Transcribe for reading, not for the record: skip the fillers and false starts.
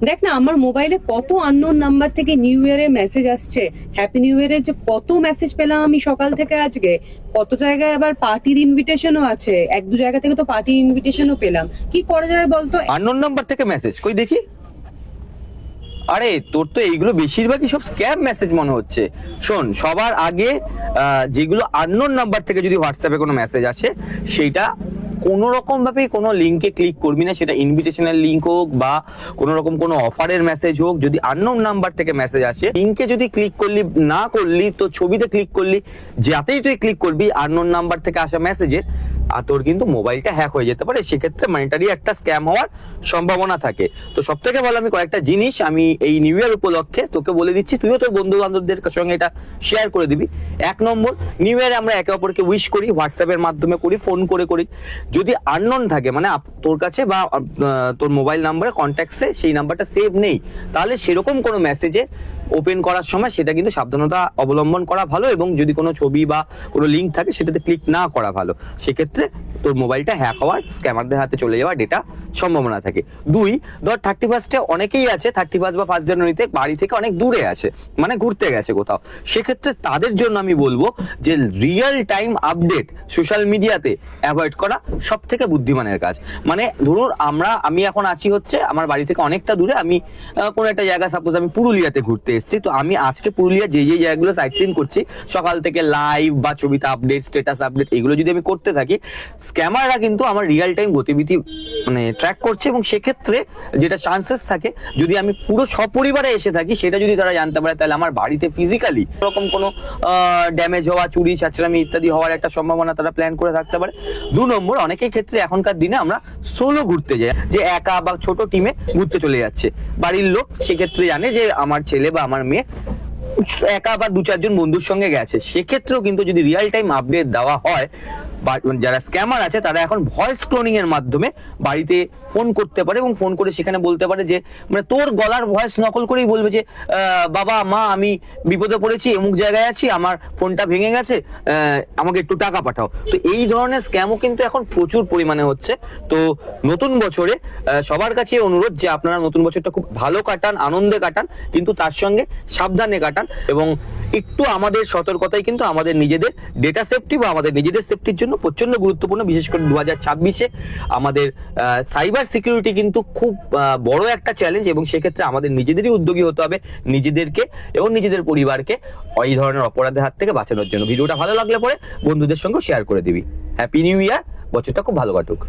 দেখ না, আমার মোবাইলে কত আননোন নাম্বার থেকে নিউ ইয়ারের মেসেজ আসছে, হ্যাপি নিউ ইয়ারের যে কত মেসেজ পেলাম আমি সকাল থেকে আজকে। কত জায়গায় আবার পার্টির ইনভিটেশনও আছে, এক দু জায়গা থেকে তো পার্টির ইনভিটেশনও পেলাম। কি করা যায় বলতো? আননোন নাম্বার থেকে মেসেজ কই দেখি। আরে তোর তো এইগুলো বেশিরভাগই সব স্ক্যাম মেসেজ মনে হচ্ছে। শোন, সবার আগে যেগুলো আননোন নাম্বার থেকে যদি হোয়াটসঅ্যাপে কোনো মেসেজ আসে, সেইটা কোনো রকম ভাবে কোনো লিঙ্কে ক্লিক করবি না, সেটা ইনভিটেশনাল লিঙ্ক হোক বা কোনো রকম কোনো অফারের মেসেজ হোক। যদি আননোন নাম্বার থেকে মেসেজ আসে, লিঙ্কে যদি ক্লিক করলি না করলি তো ছবিতে ক্লিক করলি, যাতেই তুই ক্লিক করবি আননোন নাম্বার থেকে আসা মেসেজের, আর তোর কিন্তু মোবাইলটা হ্যাক হয়ে যেতে পারে। সেক্ষেত্রে মানিটারি একটা স্ক্যাম হওয়ার সম্ভাবনা থাকে। তো সব থেকে ভালো আমি কয়েকটা জিনিস আমি এই নিউ ইয়ার উপলক্ষে তোকে বলে দিচ্ছি, তুইও তোর বন্ধু বান্ধবদের সঙ্গে এটা শেয়ার করে দিবি। 1 নম্বর, নিউ ইয়ারে আমরা একে অপরকে উইশ করি, হোয়াটসঅ্যাপের মাধ্যমে করি, ফোন করে করি। যদি আননোন থাকে, মানে তোর কাছে বা তোর মোবাইল নাম্বারে কন্ট্যাক্টসে সেই নাম্বারটা সেভ নেই, তাহলে সেরকম কোনো মেসেজে ওপেন করার সময় সেটা কিন্তু সাবধানতা অবলম্বন করা ভালো, এবং যদি কোনো ছবি বা কোনো লিঙ্ক থাকে সেটাতে ক্লিক না করা ভালো। সেক্ষেত্রে তোর মোবাইলটা হ্যাক হওয়ার, স্ক্যামারদের হাতে চলে যাওয়ার ডেটা সম্ভাবনা থাকে। 2, ধর 31-এ অনেকেই আছে 31 বা 1 জানুয়ারিতে বাড়ি থেকে অনেক দূরে আছে, মানে ঘুরতে গেছে কোথাও। সেক্ষেত্রে তাদের জন্য আমি বলবো যে রিয়েল টাইম আপডেট সোশ্যাল মিডিয়াতে অ্যাভয়েড করা সব থেকে বুদ্ধিমানের কাজ। মানে ধরুন আমি এখন আছি হচ্ছে আমার বাড়ি থেকে অনেকটা দূরে, আমি কোনো একটা জায়গা, সাপোজ আমি পুরুলিয়াতে ঘুরতে এসেছি, তো আমি আজকে পুরুলিয়া যে জায়গাগুলো সাইট সিন করছি সকাল থেকে লাইভ বা ছবিতে আপডেট, স্ট্যাটাস আপডেট, এগুলো যদি আমি করতে থাকি, স্ক্যামাররা কিন্তু আমার রিয়েল টাইম গতিবিধি মানে ট্র্যাক করছে, এবং সেক্ষেত্রে যেটা চান্সেস থাকে, যদি আমি পুরো সপরিবারে এসে থাকি সেটা যদি তারা জানতে পারে, তাহলে আমার বাড়িতে ফিজিক্যালি এরকম কোনো ড্যামেজ হওয়া, চুরি চাচরামি ইত্যাদি হওয়ার একটা সম্ভাবনা তারা প্ল্যান করে থাকতে পারে। 2 নম্বর, অনেকের ক্ষেত্রে এখনকার দিনে আমরা সোলো ঘুরতে যাই, যে একা বা ছোট টিমে ঘুরতে চলে যাচ্ছে বাড়ির লোক, সেক্ষেত্রে জানে যে আমার ছেলে বা আমার মেয়ে একা বা 2-4 জন বন্ধুর সঙ্গে গেছে। সেক্ষেত্রেও কিন্তু যদি রিয়েল টাইম আপডেট দেওয়া হয়, বা যারা স্ক্যামার আছে তারা এখন ভয়েস ক্লোনিং এর মাধ্যমে বাড়িতে ফোন করতে পারে, এবং ফোন করে সেখানে বলতে পারে যে, মানে তোর গলার ভয়েস নকল করেই বলবে যে বাবা মা আমি বিপদে পড়েছি, অমুক জায়গায় আছি, আমার ফোনটা ভেঙে গেছে, আমাকে একটু টাকা পাঠাও। তো এই ধরনের স্ক্যামও কিন্তু এখন প্রচুর পরিমাণে হচ্ছে। তো নতুন বছরে সবার কাছে অনুরোধ যে আপনারা নতুন বছরটা খুব ভালো কাটান, আনন্দে কাটান, কিন্তু তার সঙ্গে সাবধানে কাটান, এবং একটু আমাদের সতর্কতাই কিন্তু আমাদের নিজেদের ডেটা সেফটি বা আমাদের নিজেদের সেফটির জন্য প্রচন্ড গুরুত্বপূর্ণ। বিশেষ করে 2026-এ আমাদের সাইবার সিকিউরিটি কিন্তু খুব বড় একটা চ্যালেঞ্জ, এবং সেক্ষেত্রে আমাদের নিজেদেরই উদ্যোগী হতে হবে নিজেদেরকে এবং নিজেদের পরিবারকে এই ধরনের অপরাধের হাত থেকে বাঁচানোর জন্য। ভিডিওটা ভালো লাগলে পরে বন্ধুদের সঙ্গে শেয়ার করে দিবি। হ্যাপি নিউ ইয়ার, বছরটা খুব ভালো কাটুক।